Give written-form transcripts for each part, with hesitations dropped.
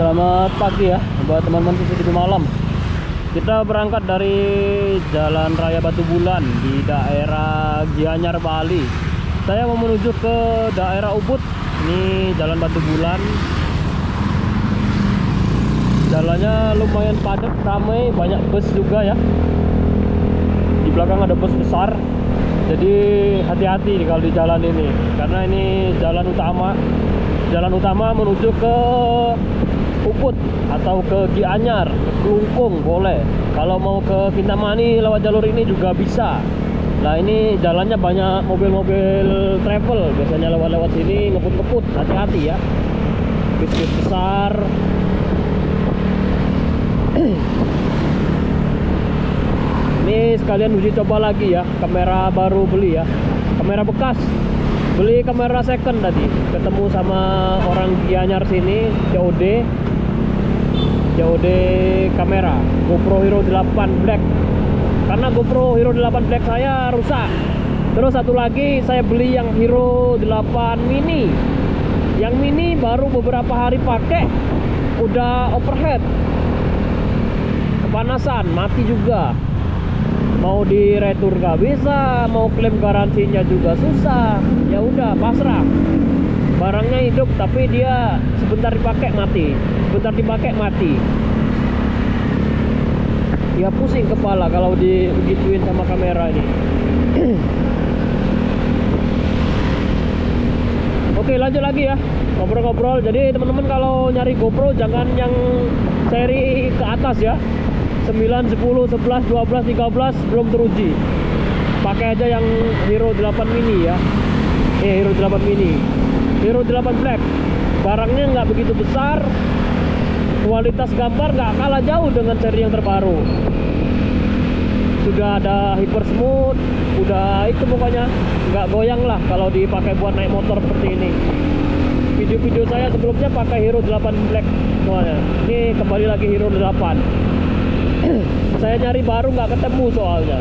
Selamat pagi ya buat teman-teman CCTV malam. Kita berangkat dari Jalan Raya Batu Bulan di daerah Gianyar, Bali. Saya mau menuju ke daerah Ubud. Ini Jalan Batu Bulan. Jalannya lumayan padat, ramai, banyak bus juga ya. Di belakang ada bus besar. Jadi hati-hati kalau di jalan ini, karena ini jalan utama. Jalan utama menuju ke Ubud atau ke Gianyar, ke Kelungkung boleh. Kalau mau ke Kintamani lewat jalur ini juga bisa. Nah, ini jalannya banyak mobil-mobil travel, biasanya lewat-lewat sini ngebut-ngebut, hati-hati ya. Bis-bis besar. Ini sekalian uji coba lagi ya, kamera baru beli ya, kamera bekas. Beli kamera second tadi, ketemu sama orang Gianyar sini, COD kamera GoPro Hero 8 Black. Karena GoPro Hero 8 Black saya rusak. Terus satu lagi saya beli yang Hero 8 Mini. Yang mini baru beberapa hari pakai udah overhead, kepanasan, mati juga. Mau di retur gak bisa, mau klaim garansinya juga susah. Ya udah pasrah. Barangnya hidup tapi dia sebentar dipakai mati, sebentar dipakai mati. Ya pusing kepala kalau digituin sama kamera ini. Oke, lanjut lagi ya, ngobrol-ngobrol. Jadi teman-teman kalau nyari GoPro jangan yang seri ke atas ya, 9, 10, 11, 12, 13 belum teruji. Pakai aja yang Hero 8 Mini ya. Hero 8 Mini, Hero 8 Black. Barangnya nggak begitu besar, kualitas gambar nggak kalah jauh dengan seri yang terbaru. Sudah ada hyper smooth, udah itu pokoknya nggak goyang lah kalau dipakai buat naik motor seperti ini. Video-video saya sebelumnya pakai Hero 8 Black semuanya. Ini kembali lagi Hero 8. Saya nyari baru nggak ketemu soalnya,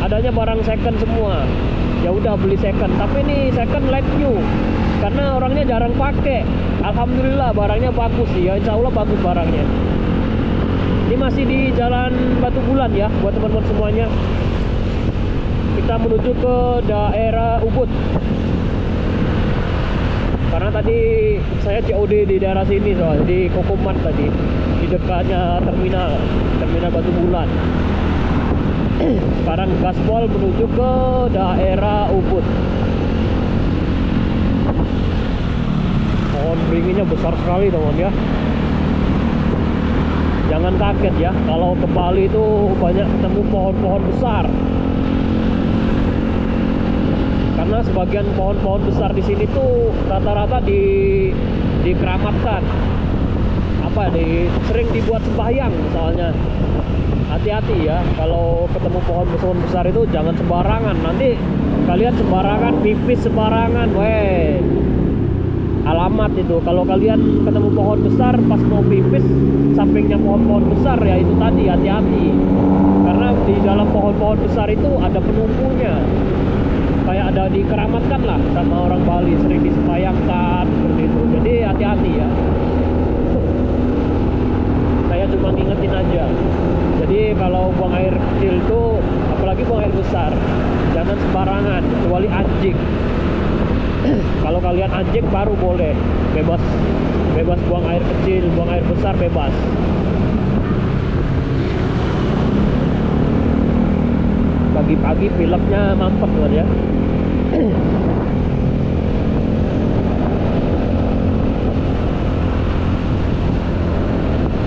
adanya barang second semua. Ya udah beli second, tapi ini second like new karena orangnya jarang pakai. Alhamdulillah barangnya bagus sih ya, insya Allah bagus barangnya. Ini masih di Jalan Batu Bulan ya buat teman-teman semuanya. Kita menuju ke daerah Ubud. Karena tadi saya COD di daerah sini soalnya, di Kokomat tadi, di dekatnya terminal Batu Bulan. Sekarang gaspol menuju ke daerah Ubud. Pohon beringinya besar sekali teman ya. Jangan kaget ya kalau ke Bali itu banyak ketemu pohon-pohon besar. Karena sebagian pohon-pohon besar di sini tuh rata-rata dikeramatkan. Sering dibuat sembahyang misalnya. Hati-hati ya kalau ketemu pohon besar itu jangan sembarangan. Nanti kalian sembarangan pipis sembarangan, weh. Alamat itu kalau kalian ketemu pohon besar pas mau pipis sampingnya pohon-pohon besar ya itu tadi, hati-hati. Karena di dalam pohon-pohon besar itu ada penunggunya. Kayak ada dikeramatkan lah sama orang Bali, sering disembayangkan seperti itu. Jadi hati-hati ya. Saya cuma ngingetin aja. Jadi kalau buang air kecil itu, apalagi buang air besar, jangan sembarangan, kecuali anjing. Kalau kalian anjing baru boleh, bebas buang air kecil, buang air besar bebas. Pagi-pagi pileknya mampet kan ya.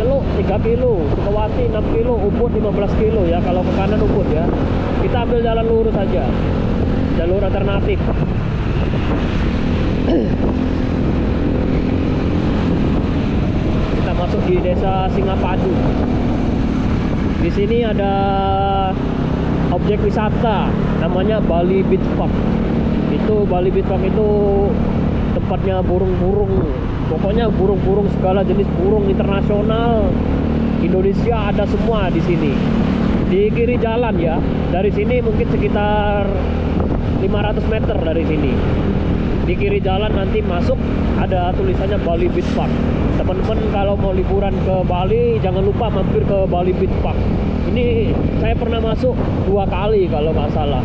Celuk 3 kilo, Sukawati 6 kilo, Ubud 15 kilo ya. Kalau ke kanan Ubud ya. Kita ambil jalan lurus aja, jalur alternatif. Kita masuk di desa Singapadu. Di sini ada objek wisata namanya Bali Beach Park. Itu Bali Beach Park itu tempatnya burung-burung. Pokoknya burung-burung segala jenis burung internasional Indonesia ada semua di sini. Di kiri jalan ya. Dari sini mungkin sekitar 500 meter dari sini. Di kiri jalan nanti masuk ada tulisannya Bali Beach Park. Teman-teman kalau mau liburan ke Bali jangan lupa mampir ke Bali Beach Park. Ini saya pernah masuk 2 kali kalau nggak salah.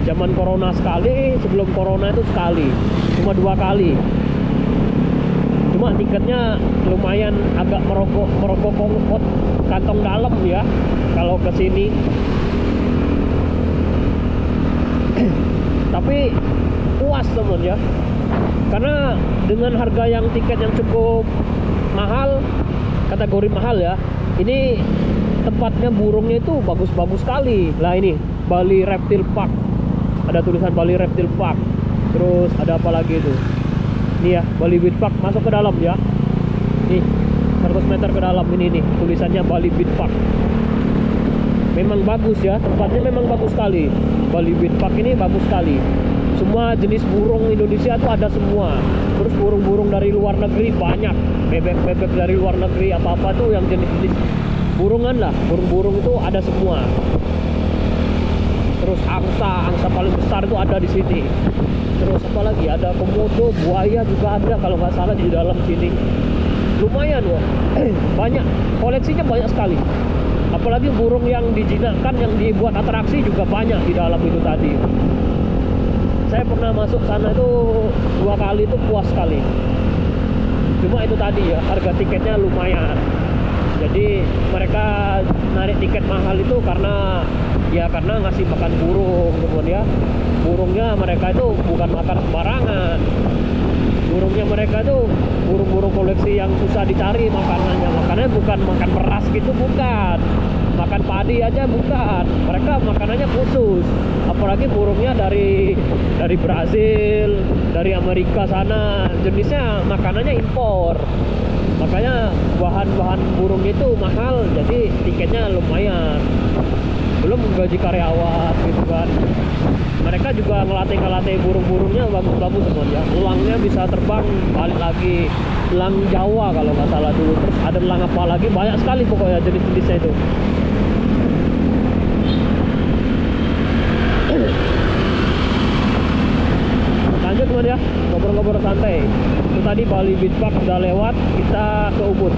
Zaman corona sekali, sebelum corona itu sekali. Cuma 2 kali. Cuma tiketnya lumayan agak merokok kantong dalam ya kalau ke sini. Tapi puas teman ya, karena dengan harga yang tiket yang cukup mahal, kategori mahal ya, ini tempatnya burungnya itu bagus-bagus sekali. Lah ini Bali Reptile Park, ada tulisan Bali Reptile Park. Terus ada apa lagi itu? Ini ya Bali Beach Park, masuk ke dalam ya. Nih 100 meter ke dalam ini nih tulisannya Bali Beach Park. Memang bagus ya, tempatnya memang bagus sekali. Bali Beach Park ini bagus sekali. Semua jenis burung Indonesia tuh ada semua. Terus burung-burung dari luar negeri banyak. Bebek-bebek dari luar negeri, apa-apa tuh yang jenis-jenis burungan lah. Burung-burung itu ada semua. Terus angsa paling besar itu ada di sini. Terus apa lagi? Ada komodo, buaya juga ada kalau nggak salah di dalam sini. Lumayan loh. Banyak. Koleksinya banyak sekali. Apalagi burung yang dijinakkan, yang dibuat atraksi juga banyak di dalam itu tadi. Saya pernah masuk sana itu 2 kali, itu puas sekali. Cuma itu tadi ya, harga tiketnya lumayan. Jadi mereka narik tiket mahal itu karena ngasih makan burung, kemudian burungnya mereka itu bukan makan sembarangan. Burungnya mereka itu burung-burung koleksi yang susah dicari makanannya. Makanannya bukan makan beras gitu, bukan. Makan padi aja bukan. Mereka makanannya khusus. Apalagi burungnya dari Brazil, dari Amerika sana. Jenisnya makanannya impor. Makanya bahan-bahan burung itu mahal, jadi tiketnya lumayan. Belum gaji karyawan gitu kan. Mereka juga ngelatih burung-burungnya bagus-bagus semuanya. Elangnya bisa terbang balik lagi. Elang Jawa kalau nggak salah dulu. Terus ada elang apa lagi, banyak sekali pokoknya jenis-jenisnya itu. Lanjut teman ya, ngobrol-ngobrol santai. Itu tadi Bali Beach Park udah lewat, kita ke Ubud.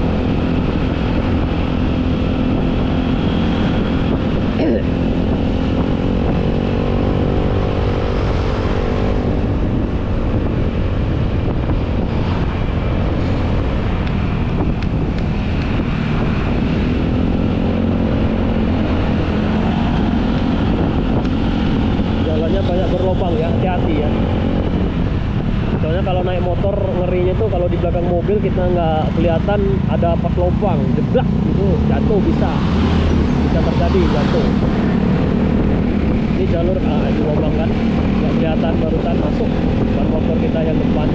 Jalannya banyak berlubang ya, hati-hati ya. Soalnya kalau naik motor ngerinya tuh kalau di belakang mobil kita nggak kelihatan ada pas lubang, jeblak gitu, jatuh bisa terjadi jatuh. Ini jalur di lubang kan, nggak kelihatan barusan masuk ban motor kita yang depan.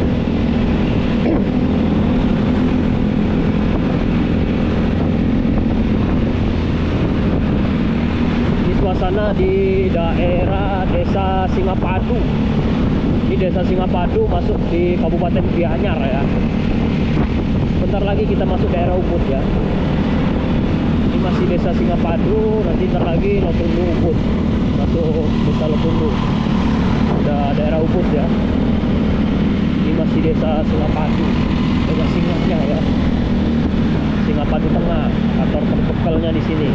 Ini suasana di daerah Desa Singapadu. Ini Desa Singapadu masuk di Kabupaten Gianyar ya. Bentar lagi kita masuk daerah Ubud ya. Ini masih Desa Singapadu, nanti bentar lagi Lotundu Ubud. Masuk Desa Lotundu. Udah daerah Ubud ya. Ini masih Desa Singapadu. Desa Singapnya ya. Singapadu Tengah, kantor terpekelnya di sini.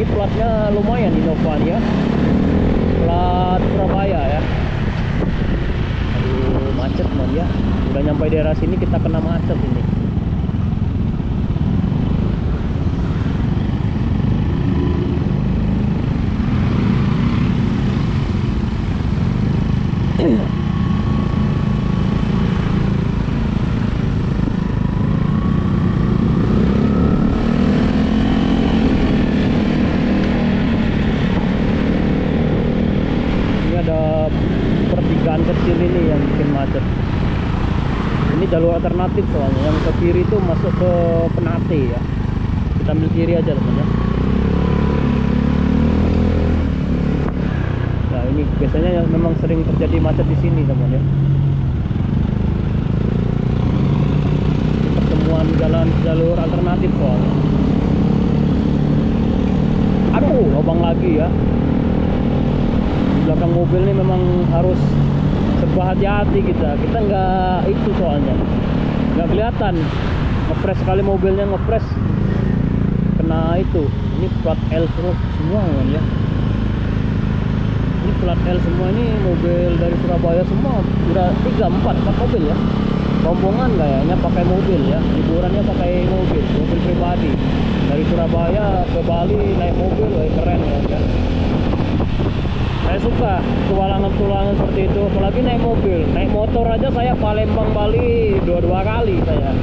Platnya lumayan di Novan ya, plat Surabaya ya. Aduh macet man ya, udah nyampe daerah sini kita kena macet ini. Pertigaan kecil ini yang bikin macet. Ini jalur alternatif soalnya, yang ke kiri itu masuk ke Penate ya. Kita ambil kiri aja teman ya. Nah ini biasanya yang memang sering terjadi macet di sini teman ya. jalan jalur alternatif kok. Aduh, lubang lagi ya. Di belakang mobil ini memang harus serba hati-hati kita nggak itu soalnya nggak kelihatan ngepres sekali mobilnya ngepres kena itu. Ini plat L semua ya, ini plat L semua, ini mobil dari Surabaya semua, udah 4 mobil ya, rombongan kayaknya pakai mobil ya, liburannya pakai mobil pribadi dari Surabaya ke Bali naik mobil, keren ya. Saya suka petualangan seperti itu, apalagi naik mobil. Naik motor aja saya Palembang Bali dua kali saya.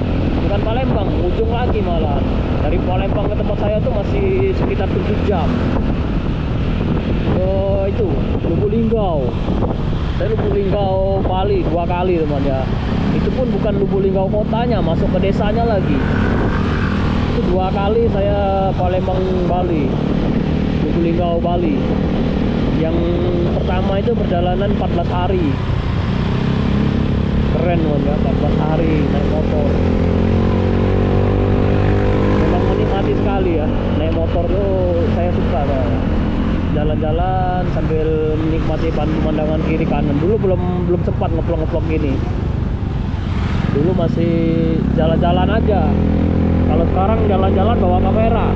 Bukan Palembang, ujung lagi malah. Dari Palembang ke tempat saya tuh masih sekitar 7 jam. Itu Lubuk Linggau. Saya Lubuk Linggau Bali 2 kali teman ya. Itu pun bukan Lubuk Linggau kotanya, masuk ke desanya lagi. Itu 2 kali saya Palembang Bali, Lubuk Linggau Bali. Yang pertama itu perjalanan 14 hari. Keren loh ya, 14 hari naik motor. Memang menikmati sekali ya, naik motor tuh saya suka Pak. Jalan-jalan sambil menikmati pemandangan kiri kanan. Dulu belum sempat ngeplong gini. Dulu masih jalan-jalan aja. Kalau sekarang jalan-jalan bawa kamera.